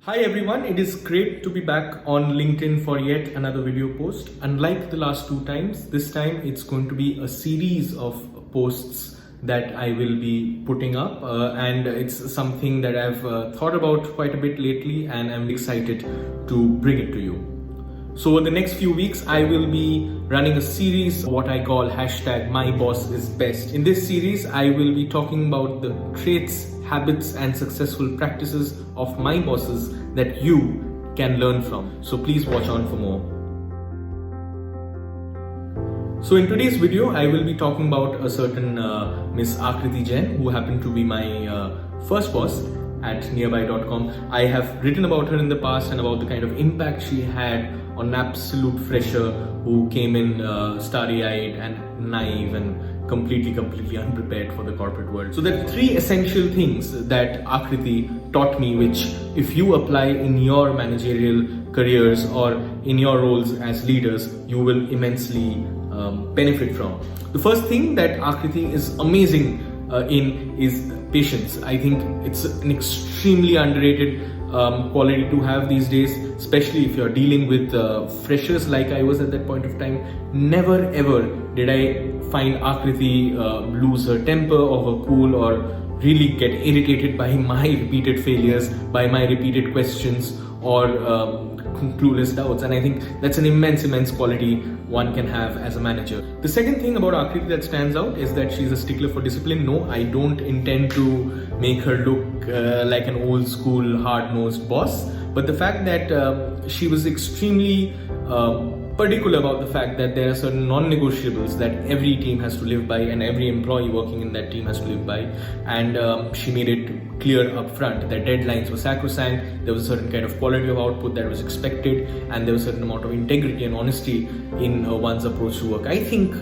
Hi everyone, it is great to be back on LinkedIn for yet another video post. Unlike the last two times, this time it's going to be a series of posts that I will be putting up and it's something that I've thought about quite a bit lately and I'm excited to bring it to you. So in the next few weeks, I will be running a series, what I call #MyBossIsBest. In this series, I will be talking about the traits, habits and successful practices of my bosses that you can learn from. So please watch on for more. So in today's video, I will be talking about a certain Miss Akriti Jain, who happened to be my first boss at nearby.com. I have written about her in the past and about the kind of impact she had on an absolute fresher who came in starry-eyed and naive and completely unprepared for the corporate world. So there are three essential things that Akriti taught me, which if you apply in your managerial careers or in your roles as leaders, you will immensely benefit from. The first thing that Akriti is amazing in is patience. I think it's an extremely underrated quality to have these days, especially if you're dealing with freshers like I was at that point of time. Never ever did I find Akriti lose her temper or her cool or really get irritated by my repeated failures, by my repeated questions or clueless doubts. And I think that's an immense quality one can have as a manager. The second thing about Akriti that stands out is that she's a stickler for discipline. No, I don't intend to make her look like an old school hard-nosed boss, but the fact that she was extremely particular about the fact that there are certain non-negotiables that every team has to live by and every employee working in that team has to live by, and she made it clear up front that deadlines were sacrosanct. There was a certain kind of quality of output that was expected, and there was a certain amount of integrity and honesty in one's approach to work. I think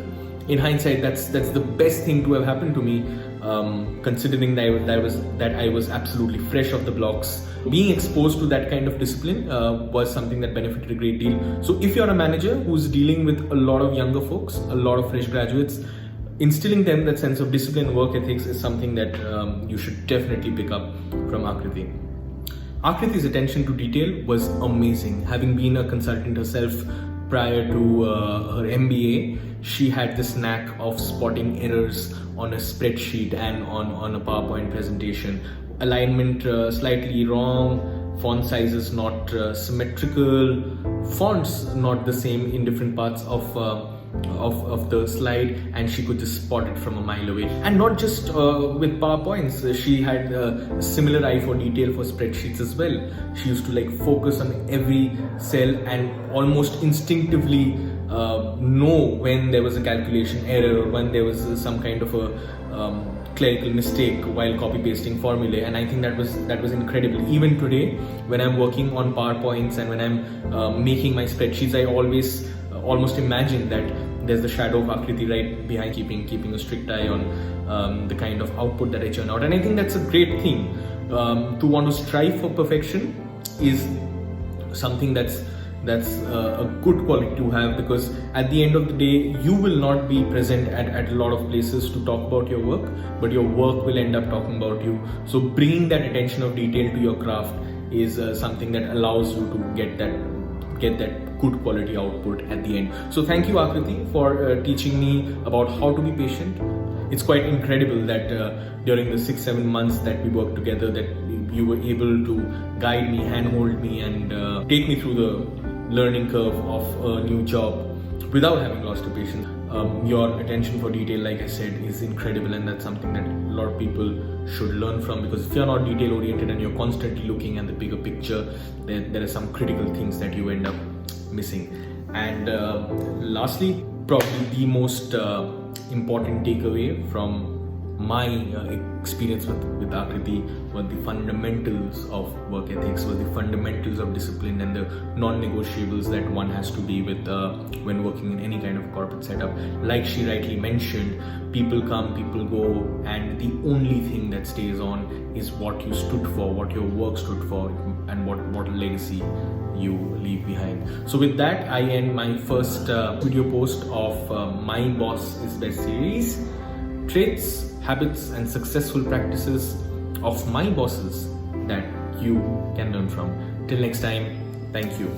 in hindsight that's the best thing to have happened to me, considering that I was absolutely fresh off the blocks. Being exposed to that kind of discipline was something that benefited a great deal. So if you're a manager who's dealing with a lot of younger folks, a lot of fresh graduates, instilling them that sense of discipline and work ethics is something that you should definitely pick up from Akriti. Akriti's attention to detail was amazing. Having been a consultant herself prior to her MBA, she had this knack of spotting errors on a spreadsheet and on a PowerPoint presentation. Alignment slightly wrong, font sizes not symmetrical, fonts not the same in different parts of the slide, and she could just spot it from a mile away. And not just with PowerPoints, she had a similar eye for detail for spreadsheets as well. She used to focus on every cell and almost instinctively know when there was a calculation error or when there was some kind of a clerical mistake while copy pasting formulae. And I think that was incredible. Even today, when I'm working on PowerPoints and when I'm making my spreadsheets, I almost imagine that there's the shadow of Akriti right behind, keeping a strict eye on the kind of output that I churn out. And I think that's a great thing. To want to strive for perfection is something that's a good quality to have, because at the end of the day, you will not be present at a lot of places to talk about your work, but your work will end up talking about you. So bringing that attention of detail to your craft is something that allows you to get that good quality output at the end. So thank you, Akriti, for teaching me about how to be patient. It's quite incredible that during the 6-7 months that we worked together, that you were able to guide me, handhold me, and take me through the learning curve of a new job without having lost your patience. Your attention for detail, like I said, is incredible, and that's something that a lot of people should learn from, because if you're not detail oriented and you're constantly looking at the bigger picture, there are some critical things that you end up missing. And lastly, probably the most important takeaway from my experience with Akriti were the fundamentals of work ethics, were the fundamentals of discipline and the non-negotiables that one has to be with when working in any kind of corporate setup. Like she rightly mentioned, people come, people go, and the only thing that stays on is what you stood for, what your work stood for, and what legacy you leave behind. So with that, I end my first video post of My Boss is Best series. Traits, habits and successful practices of my bosses that you can learn from. Till next time, thank you.